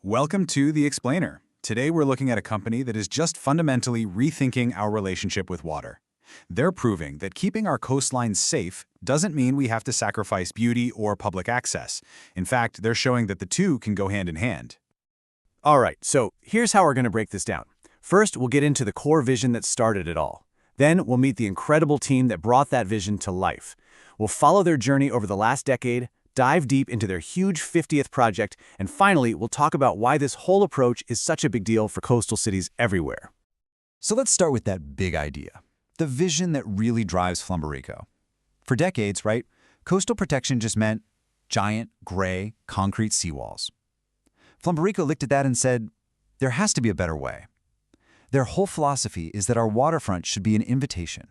Welcome to The Explainer. Today we're looking at a company that is just fundamentally rethinking our relationship with water. They're proving that keeping our coastlines safe doesn't mean we have to sacrifice beauty or public access. In fact, they're showing that the two can go hand in hand. All right, so here's how we're going to break this down. First, we'll get into the core vision that started it all. Then, we'll meet the incredible team that brought that vision to life. We'll follow their journey over the last decade, dive deep into their huge 50th project, and finally, we'll talk about why this whole approach is such a big deal for coastal cities everywhere. So let's start with that big idea, the vision that really drives Flumberico. For decades, right, coastal protection just meant giant, gray, concrete seawalls. Flumberico looked at that and said, there has to be a better way. Their whole philosophy is that our waterfront should be an invitation,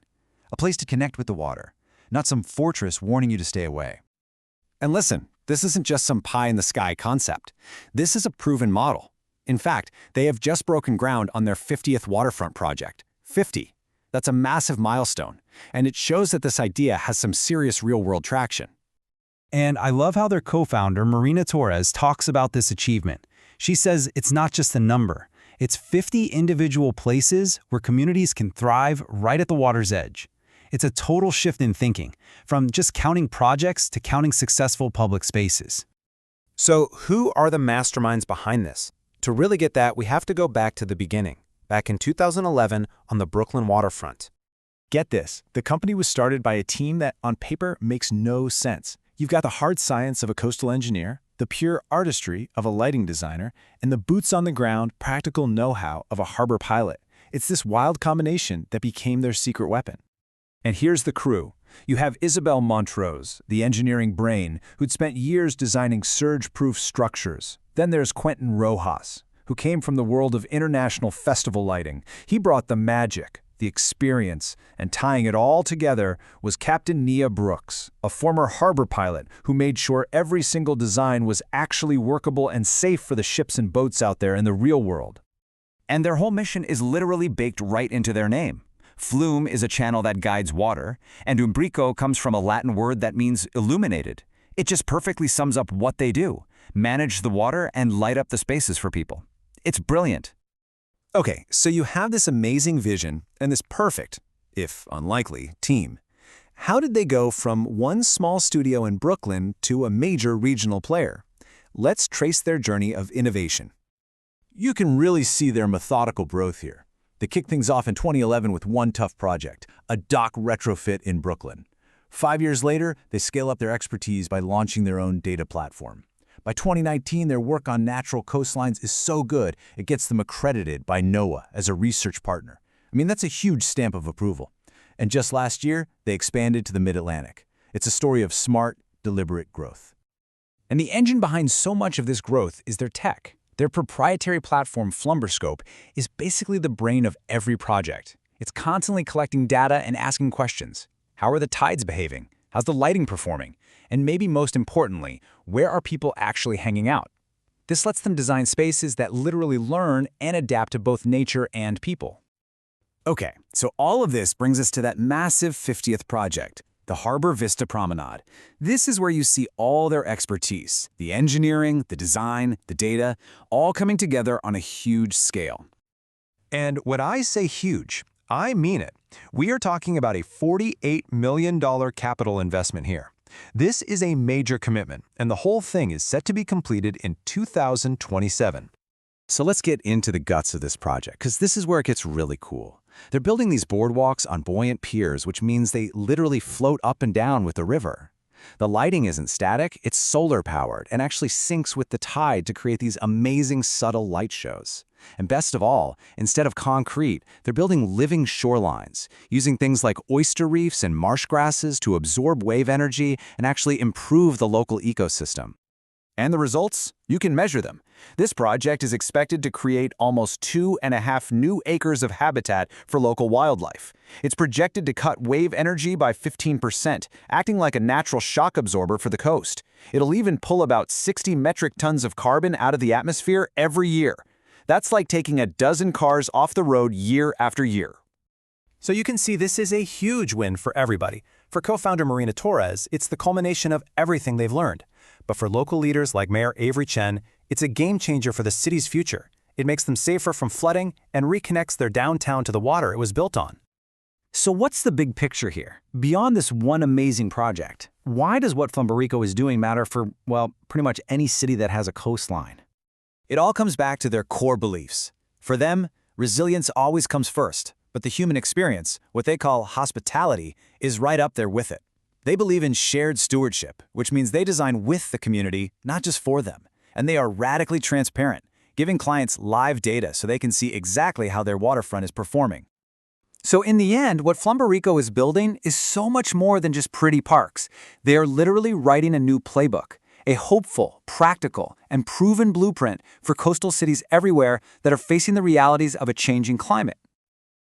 a place to connect with the water, not some fortress warning you to stay away. And listen, this isn't just some pie-in-the-sky concept. This is a proven model. In fact, they have just broken ground on their 50th waterfront project. 50. That's a massive milestone, and it shows that this idea has some serious real-world traction. And I love how their co-founder, Marina Torres, talks about this achievement. She says it's not just a number. It's 50 individual places where communities can thrive right at the water's edge. It's a total shift in thinking, from just counting projects to counting successful public spaces. So who are the masterminds behind this? To really get that, we have to go back to the beginning, back in 2011 on the Brooklyn waterfront. Get this, the company was started by a team that, on paper, makes no sense. You've got the hard science of a coastal engineer, the pure artistry of a lighting designer, and the boots-on-the-ground practical know-how of a harbor pilot. It's this wild combination that became their secret weapon. And here's the crew. You have Isabel Montrose, the engineering brain, who'd spent years designing surge-proof structures. Then there's Quentin Rojas, who came from the world of international festival lighting. He brought the magic, the experience, and tying it all together was Captain Nia Brooks, a former harbor pilot who made sure every single design was actually workable and safe for the ships and boats out there in the real world. And their whole mission is literally baked right into their name. Flume is a channel that guides water, and umbrico comes from a Latin word that means illuminated. It just perfectly sums up what they do: manage the water and light up the spaces for people. It's brilliant. Okay, so you have this amazing vision and this perfect, if unlikely, team. How did they go from one small studio in Brooklyn to a major regional player? Let's trace their journey of innovation. You can really see their methodical growth here. They kicked things off in 2011 with one tough project, a dock retrofit in Brooklyn. 5 years later, they scale up their expertise by launching their own data platform. By 2019, their work on natural coastlines is so good, it gets them accredited by NOAA as a research partner. I mean, that's a huge stamp of approval. And just last year, they expanded to the Mid-Atlantic. It's a story of smart, deliberate growth. And the engine behind so much of this growth is their tech. Their proprietary platform, Flumberico, is basically the brain of every project. It's constantly collecting data and asking questions. How are the tides behaving? How's the lighting performing? And maybe most importantly, where are people actually hanging out? This lets them design spaces that literally learn and adapt to both nature and people. Okay, so all of this brings us to that massive 50th project, the Harbor Vista Promenade. This is where you see all their expertise, the engineering, the design, the data, all coming together on a huge scale. And when I say huge, I mean it. We are talking about a $48 million capital investment here. This is a major commitment, and the whole thing is set to be completed in 2027. So let's get into the guts of this project, because this is where it gets really cool. They're building these boardwalks on buoyant piers, which means they literally float up and down with the river. The lighting isn't static, it's solar-powered and actually syncs with the tide to create these amazing subtle light shows. And best of all, instead of concrete, they're building living shorelines, using things like oyster reefs and marsh grasses to absorb wave energy and actually improve the local ecosystem. And the results? You can measure them. This project is expected to create almost 2.5 new acres of habitat for local wildlife. It's projected to cut wave energy by 15%, acting like a natural shock absorber for the coast. It'll even pull about 60 metric tons of carbon out of the atmosphere every year. That's like taking a dozen cars off the road year after year. So you can see this is a huge win for everybody. For co-founder Marina Torres, it's the culmination of everything they've learned. But for local leaders like Mayor Avery Chen, It's a game changer for the city's future. It makes them safer from flooding and reconnects their downtown to the water it was built on. So what's the big picture here? Beyond this one amazing project, why does what Flumberico is doing matter for, well, pretty much any city that has a coastline? It all comes back to their core beliefs. For them, resilience always comes first, but the human experience, what they call hospitality, is right up there with it. They believe in shared stewardship, which means they design with the community, not just for them. And they are radically transparent, giving clients live data so they can see exactly how their waterfront is performing. So in the end, what Flumberico is building is so much more than just pretty parks. They are literally writing a new playbook, a hopeful, practical, and proven blueprint for coastal cities everywhere that are facing the realities of a changing climate.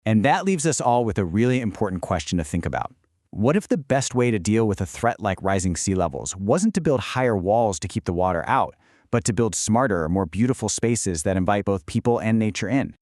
And that leaves us all with a really important question to think about. What if the best way to deal with a threat like rising sea levels wasn't to build higher walls to keep the water out, but to build smarter, more beautiful spaces that invite both people and nature in?